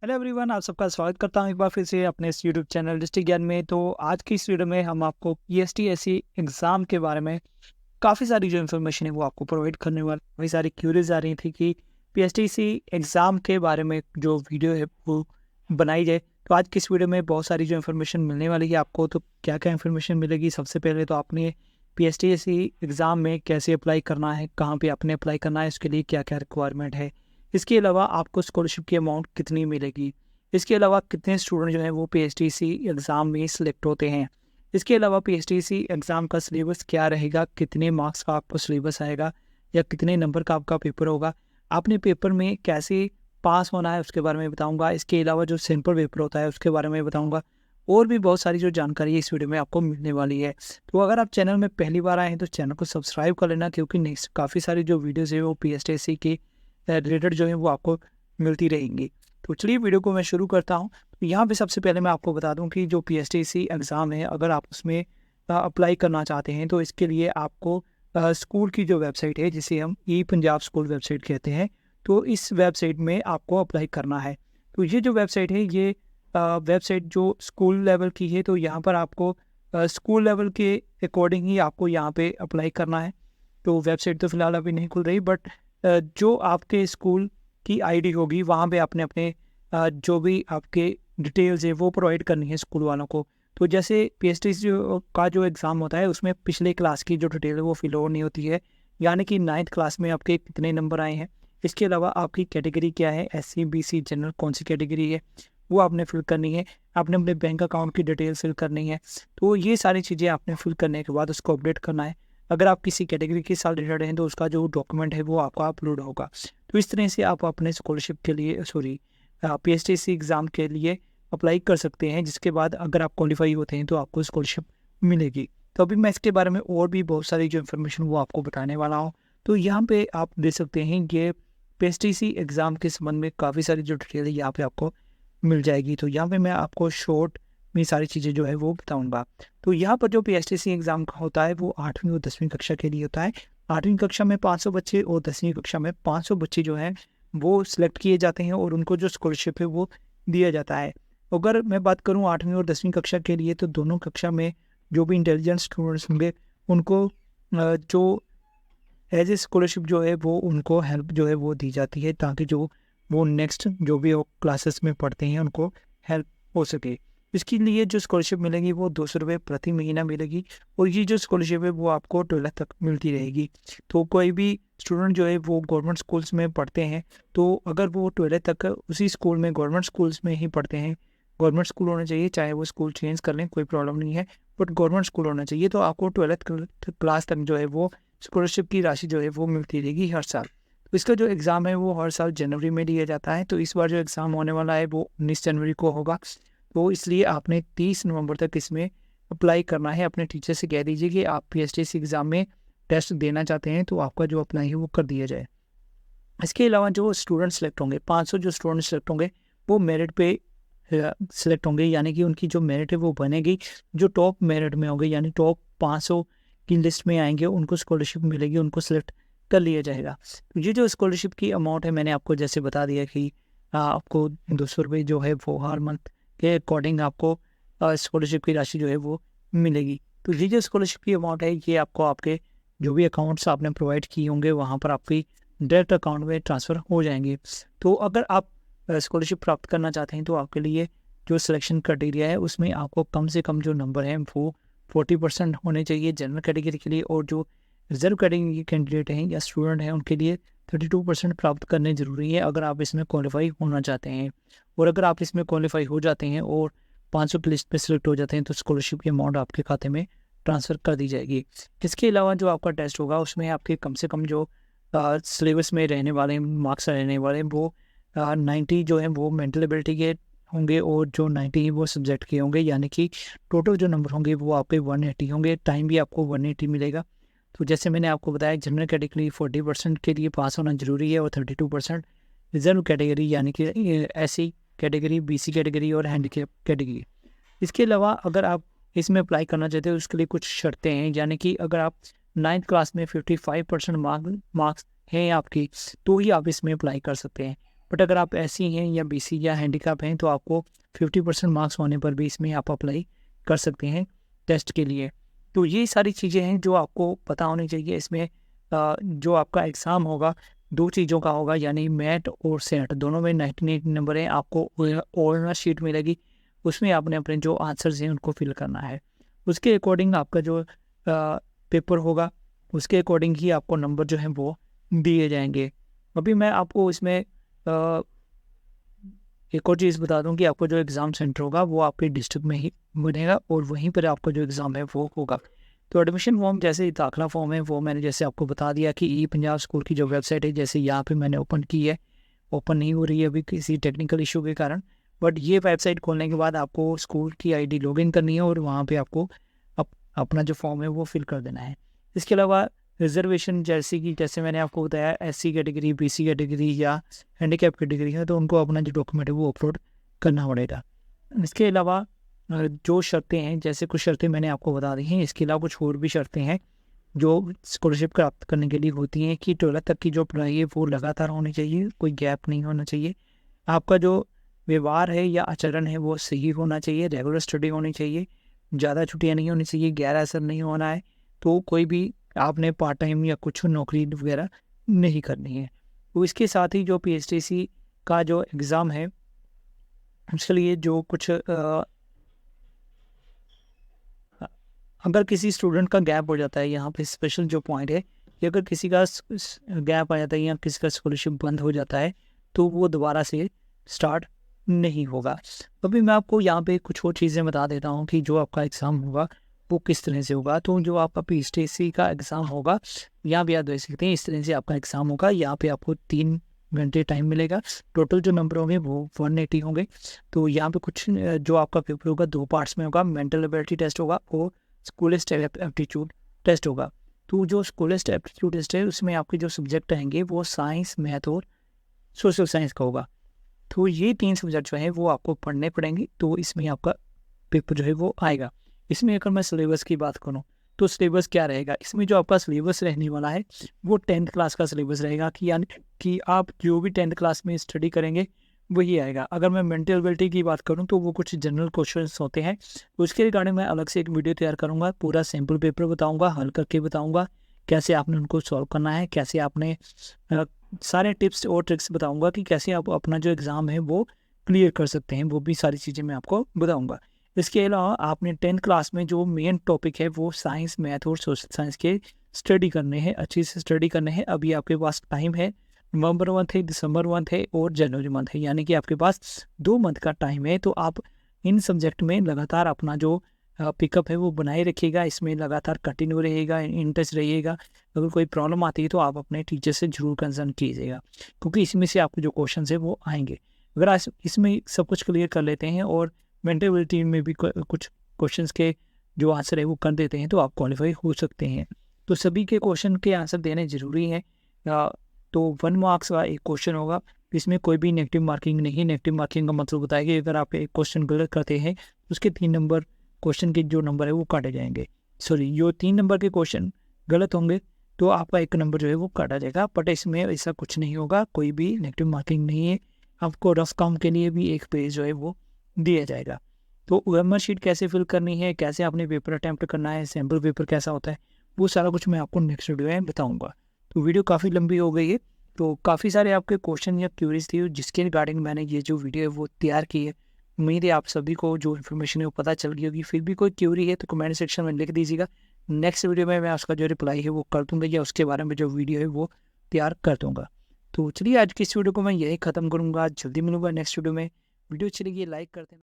Hello everyone, आप सबका स्वागत करता हूँ एक बार फिर से अपने इस यूट्यूब चैनल डिस्ट्रिक्ट ज्ञान में। तो आज की इस वीडियो में हम आपको पीएसटीएससी एग्ज़ाम के बारे में काफ़ी सारी जो इन्फॉर्मेशन है वो आपको प्रोवाइड करने वाला। काफ़ी सारी क्यूरीज आ रही थी कि पीएसटीएससी एग्ज़ाम के बारे में जो वीडियो है वो बनाई जाए। तो आज की इस वीडियो में बहुत सारी जो इन्फॉर्मेशन मिलने वाली है आपको। तो क्या क्या इन्फॉर्मेशन मिलेगी, सबसे पहले तो आपने पीएसटीएससी एग्ज़ाम में कैसे अप्लाई करना है, कहाँ पे आपने अप्लाई करना है, इसके लिए क्या क्या रिक्वायरमेंट है। इसके अलावा आपको स्कॉलरशिप की अमाउंट कितनी मिलेगी। इसके अलावा कितने स्टूडेंट जो हैं वो पीएसटीसी एग्ज़ाम में सिलेक्ट होते हैं। इसके अलावा पीएसटीसी एग्ज़ाम का सिलेबस क्या रहेगा, कितने मार्क्स का आपको सिलेबस आएगा या कितने नंबर का आपका पेपर होगा, आपने पेपर में कैसे पास होना है उसके बारे में बताऊंगा। इसके अलावा जो सिंपल पेपर होता है उसके बारे में बताऊंगा। और भी बहुत सारी जो जानकारी है इस वीडियो में आपको मिलने वाली है। तो अगर आप चैनल में पहली बार आए हैं तो चैनल को सब्सक्राइब कर लेना, क्योंकि नेक्स्ट काफ़ी सारी जो वीडियोज़ है वो पीएसटीसी के रिलेटेड जो है वो आपको मिलती रहेंगी। तो चलिए वीडियो को मैं शुरू करता हूँ। तो यहाँ पे सबसे पहले मैं आपको बता दूँ कि जो पीएसटीसी एग्ज़ाम है, अगर आप उसमें अप्लाई करना चाहते हैं तो इसके लिए आपको स्कूल की जो वेबसाइट है, जिसे हम ई पंजाब स्कूल वेबसाइट कहते हैं, तो इस वेबसाइट में आपको अप्लाई करना है। तो ये जो वेबसाइट है ये वेबसाइट जो स्कूल लेवल की है, तो यहाँ पर आपको स्कूल लेवल के अकॉर्डिंग ही आपको यहाँ पे अप्लाई करना है। तो वेबसाइट तो फ़िलहाल अभी नहीं खुल रही, बट जो आपके स्कूल की आईडी होगी वहाँ पे आपने अपने जो भी आपके डिटेल्स है वो प्रोवाइड करनी है स्कूल वालों को। तो जैसे पीएसटीसी का जो एग्ज़ाम होता है उसमें पिछले क्लास की जो डिटेल है वो फिल होनी होती है, यानी कि 9th क्लास में आपके कितने नंबर आए हैं। इसके अलावा आपकी कैटेगरी क्या है, एससी बीसी जनरल कौन सी कैटेगरी है वो आपने फिल करनी है। आपने अपने बैंक अकाउंट की डिटेल फिल करनी है। तो ये सारी चीज़ें आपने फिल करने के बाद उसको अपडेट करना है। अगर आप किसी कैटेगरी के साथ रिलेटेड हैं तो उसका जो डॉक्यूमेंट है वो आपका अपलोड होगा। तो इस तरह से आप अपने स्कॉलरशिप के लिए पीएसटीसी एग्ज़ाम के लिए अप्लाई कर सकते हैं, जिसके बाद अगर आप क्वालिफाई होते हैं तो आपको स्कॉलरशिप मिलेगी। तो अभी मैं इसके बारे में और भी बहुत सारी जो इन्फॉर्मेशन वो आपको बताने वाला हूँ। तो यहाँ पे आप देख सकते हैं कि पीएसटीसी एग्ज़ाम के संबंध में काफ़ी सारी जो डिटेल है यहाँ पे आपको मिल जाएगी। तो यहाँ पे मैं आपको शॉर्ट में सारी चीज़ें जो है वो बताऊँगा। तो यहाँ पर जो पीएसटीसी एग्ज़ाम का होता है वो 8वीं और 10वीं कक्षा के लिए होता है। 8वीं कक्षा में 500 बच्चे और 10वीं कक्षा में 500 बच्चे जो हैं वो सिलेक्ट किए जाते हैं और उनको जो स्कॉलरशिप है वो दिया जाता है। अगर मैं बात करूँ 8वीं और 10वीं कक्षा के लिए, तो दोनों कक्षा में जो भी इंटेलिजेंट स्टूडेंट्स होंगे उनको जो एज ए स्कॉलरशिप जो है वो उनको हेल्प जो है वो दी जाती है, ताकि जो वो नेक्स्ट जो भी वो क्लासेस में पढ़ते हैं उनको हेल्प हो सके। इसके लिए जो स्कॉलरशिप मिलेगी वो 200 रुपये प्रति महीना मिलेगी, और ये जो स्कॉलरशिप है वो आपको 12th तक मिलती रहेगी। तो कोई भी स्टूडेंट जो है वो गवर्नमेंट स्कूल्स में पढ़ते हैं, तो अगर वो 12th तक उसी स्कूल में गवर्नमेंट स्कूल्स में ही पढ़ते हैं, गवर्नमेंट स्कूल होना चाहिए, चाहे वो स्कूल चेंज कर लें कोई प्रॉब्लम नहीं है, बट गवर्नमेंट स्कूल होना चाहिए, तो आपको 12th क्लास तक जो है वो स्कॉलरशिप की राशि जो है वो मिलती रहेगी हर साल। तो इसका जो एग्ज़ाम है वो हर साल जनवरी में लिया जाता है। तो इस बार जो एग्ज़ाम होने वाला है वो 19 जनवरी को होगा। तो इसलिए आपने 30 नवंबर तक इसमें अप्लाई करना है। अपने टीचर से कह दीजिए कि आप पीएसटीसी एग्ज़ाम में टेस्ट देना चाहते हैं, तो आपका जो अप्लाई है वो कर दिया जाए। इसके अलावा जो स्टूडेंट सेलेक्ट होंगे, 500 जो स्टूडेंट सेलेक्ट होंगे वो मेरिट पे सेलेक्ट होंगे, यानी कि उनकी जो मेरिट है वो बनेगी। जो टॉप मेरिट में होंगे यानी टॉप 500 की लिस्ट में आएंगे उनको स्कॉलरशिप मिलेगी, उनको सेलेक्ट कर लिया जाएगा। तो ये जो स्कॉलरशिप की अमाउंट है मैंने आपको जैसे बता दिया कि आपको 200 रुपये जो है वो हर मंथ के अकॉर्डिंग आपको स्कॉलरशिप की राशि जो है वो मिलेगी। तो ये जो स्कॉलरशिप की अमाउंट है ये आपको आपके जो भी अकाउंट्स आपने प्रोवाइड किए होंगे वहाँ पर आपकी डायरेक्ट अकाउंट में ट्रांसफ़र हो जाएंगे। तो अगर आप स्कॉलरशिप प्राप्त करना चाहते हैं तो आपके लिए जो सिलेक्शन क्राइटेरिया है उसमें आपको कम से कम जो नंबर हैं वो 40% होने चाहिए जनरल कैटेगरी के लिए, और जो रिजर्व कैटेगरी के कैंडिडेट हैं या स्टूडेंट हैं उनके लिए 32% प्राप्त करने ज़रूरी है अगर आप इसमें क्वालिफाई होना चाहते हैं। और अगर आप इसमें क्वालिफाई हो जाते हैं और 500 की लिस्ट में सेलेक्ट हो जाते हैं तो स्कॉलरशिप की अमाउंट आपके खाते में ट्रांसफ़र कर दी जाएगी। इसके अलावा जो आपका टेस्ट होगा उसमें आपके कम से कम जो सिलेबस में रहने वाले मार्क्स रहने वाले वो 90 जो है वो मेंटल एबिलिटी के होंगे, और जो 90 है वो सब्जेक्ट के होंगे, यानी कि टोटल जो नंबर होंगे वो आपके 180 होंगे। टाइम भी आपको 180 मिलेगा। तो जैसे मैंने आपको बताया जनरल कैटेगरी 40% के लिए पास होना ज़रूरी है, और 32% रिजर्व कैटेगरी यानी कि एससी कैटेगरी, बीसी कैटेगरी और हैंडीकैप कैटेगरी। इसके अलावा अगर आप इसमें अप्लाई करना चाहते हो उसके लिए कुछ शर्तें हैं, यानी कि अगर आप 9th क्लास में 55% मार्क्स हैं आपकी तो ही आप इसमें अप्लाई कर सकते हैं। बट अगर आप एससी हैं या बीसी या हैंडीकैप हैं तो आपको 50% मार्क्स होने पर भी इसमें आप अप्लाई कर सकते हैं टेस्ट के लिए। तो ये सारी चीज़ें हैं जो आपको पता होनी चाहिए। इसमें जो आपका एग्ज़ाम होगा 2 चीज़ों का होगा, यानी मैट और सेट दोनों में 98 नंबर हैं। आपको ओएमआर शीट मिलेगी, उसमें आपने अपने जो आंसर्स हैं उनको फिल करना है। उसके अकॉर्डिंग आपका जो पेपर होगा उसके अकॉर्डिंग ही आपको नंबर जो हैं वो दिए जाएंगे। अभी मैं आपको इसमें एक और चीज़ बता दूं कि आपको जो एग्ज़ाम सेंटर होगा वो आपके डिस्ट्रिक्ट में ही बनेगा और वहीं पर आपका जो एग्ज़ाम है वो होगा। तो एडमिशन फॉर्म जैसे ही दाखिला फॉर्म है वो मैंने जैसे आपको बता दिया कि ई पंजाब स्कूल की जो वेबसाइट है, जैसे यहाँ पे मैंने ओपन की है, ओपन नहीं हो रही है अभी किसी टेक्निकल इशू के कारण। बट ये वेबसाइट खोलने के बाद आपको स्कूल की आईडी लॉगिन करनी है और वहाँ पे आपको अपना जो फॉर्म है वो फिल कर देना है। इसके अलावा रिजर्वेशन जैसे मैंने आपको बताया, एससी कैटेगरी, बीसी कैटेगरी या हैंडीकैप कैटेगरी है तो उनको अपना जो डॉक्यूमेंट है वो अपलोड करना पड़ेगा। इसके अलावा जो शर्तें हैं, जैसे कुछ शर्तें मैंने आपको बता दी हैं, इसके अलावा कुछ और भी शर्तें हैं जो स्कॉलरशिप प्राप्त करने के लिए होती हैं कि 12th तक की जो पढ़ाई है वो लगातार होनी चाहिए, कोई गैप नहीं होना चाहिए। आपका जो व्यवहार है या आचरण है वो सही होना चाहिए, रेगुलर स्टडी होनी चाहिए, ज़्यादा छुट्टियाँ नहीं होनी चाहिए, गैर असर नहीं होना है, तो कोई भी आपने पार्ट टाइम या कुछ नौकरी वगैरह नहीं करनी है। तो इसके साथ ही जो पीएसटीसी का जो एग्ज़ाम है उसके लिए जो कुछ अगर किसी स्टूडेंट का गैप हो जाता है, यहाँ पे स्पेशल जो पॉइंट है कि अगर किसी का गैप आ जाता है या किसी का स्कॉलरशिप बंद हो जाता है तो वो दोबारा से स्टार्ट नहीं होगा। अभी मैं आपको यहाँ पे कुछ और चीज़ें बता देता हूँ कि जो आपका एग्ज़ाम होगा वो किस तरह से होगा। तो जो आपका पीएसटीसी का एग्ज़ाम होगा यहाँ भी आप देख सकते हैं, इस तरह से आपका एग्ज़ाम होगा। यहाँ पे आपको 3 घंटे टाइम मिलेगा। टोटल जो नंबर होंगे वो 180 होंगे। तो यहाँ पे कुछ जो आपका पेपर होगा 2 पार्ट्स में होगा, मेंटल एबिलिटी टेस्ट होगा और स्कूलिस्ट एप्टीट्यूड टेस्ट होगा। तो जो स्कूलिस्ट एप्टीट्यूड टेस्ट है उसमें आपके जो सब्जेक्ट रहेंगे वो साइंस, मैथ और सोशल साइंस का होगा। तो ये 3 सब्जेक्ट जो है वो आपको पढ़ने पड़ेंगे, तो इसमें आपका पेपर जो है वो आएगा। इसमें अगर मैं सिलेबस की बात करूँ तो सिलेबस क्या रहेगा, इसमें जो आपका सिलेबस रहने वाला है वो 10th क्लास का सिलेबस रहेगा कि यानी कि आप जो भी 10th क्लास में स्टडी करेंगे वही आएगा। अगर मैं मेंटल एबिलिटी की बात करूं तो वो कुछ जनरल क्वेश्चंस होते हैं, उसके रिगार्डिंग मैं अलग से एक वीडियो तैयार करूंगा, पूरा सैम्पल पेपर बताऊंगा, हल करके बताऊंगा कैसे आपने उनको सॉल्व करना है, कैसे आपने सारे टिप्स और ट्रिक्स बताऊंगा कि कैसे आप अपना जो एग्ज़ाम है वो क्लियर कर सकते हैं, वो भी सारी चीज़ें मैं आपको बताऊँगा। इसके अलावा आपने 10th क्लास में जो मेन टॉपिक है वो साइंस, मैथ और सोशल साइंस के स्टडी करने हैं, अच्छी से स्टडी करने हैं। अभी आपके पास टाइम है, नवंबर मंथ है, दिसंबर मंथ है और जनवरी मंथ है, यानी कि आपके पास 2 मंथ का टाइम है। तो आप इन सब्जेक्ट में लगातार अपना जो पिकअप है वो बनाए रखिएगा, इसमें लगातार कंटिन्यू रहेगा, इन टच रहिएगा। अगर कोई प्रॉब्लम आती है तो आप अपने टीचर से ज़रूर कंसर्न कीजिएगा, क्योंकि इसमें से आपके जो क्वेश्चन है वो आएंगे। अगर आज इसमें सब कुछ क्लियर कर लेते हैं और मेंटलिटी में भी कुछ क्वेश्चंस के जो आंसर है वो कर देते हैं तो आप क्वालिफाई हो सकते हैं। तो सभी के क्वेश्चन के आंसर देने ज़रूरी हैं। तो 1 मार्क्स का एक क्वेश्चन होगा, इसमें कोई भी नेगेटिव मार्किंग नहीं। नेगेटिव मार्किंग का मतलब होता है कि अगर आप एक क्वेश्चन गलत करते हैं उसके 3 नंबर क्वेश्चन के जो नंबर है वो काटे जाएंगे। सॉरी, जो 3 नंबर के क्वेश्चन गलत होंगे तो आपका 1 नंबर जो है वो काटा जाएगा। बट इसमें ऐसा कुछ नहीं होगा, कोई भी नेगेटिव मार्किंग नहीं है। आपको रफ काम के लिए भी एक पेज जो है वो दिया जाएगा। तो ओएमआर शीट कैसे फिल करनी है, कैसे आपने पेपर अटैम्प्ट करना है, सैम्पल पेपर कैसा होता है, वो सारा कुछ मैं आपको नेक्स्ट वीडियो में बताऊँगा। तो वीडियो काफ़ी लंबी हो गई है, तो काफ़ी सारे आपके क्वेश्चन या क्यूरीज थी जिसके रिगार्डिंग मैंने ये जो वीडियो है वो तैयार की है। उम्मीद है आप सभी को जो इन्फॉर्मेशन है वो पता चल गई होगी। फिर भी कोई क्यूरी है तो कमेंट सेक्शन में लिख दीजिएगा। नेक्स्ट वीडियो में मैं उसका जो रिप्लाई है वो कर दूँगा या उसके बारे में जो वीडियो है वो तैयार कर दूँगा। तो चलिए आज की इस वीडियो को मैं यही ख़त्म करूँगा, जल्दी मिलूँगा नेक्स्ट वीडियो में। वीडियो चलिए लाइक करते हैं।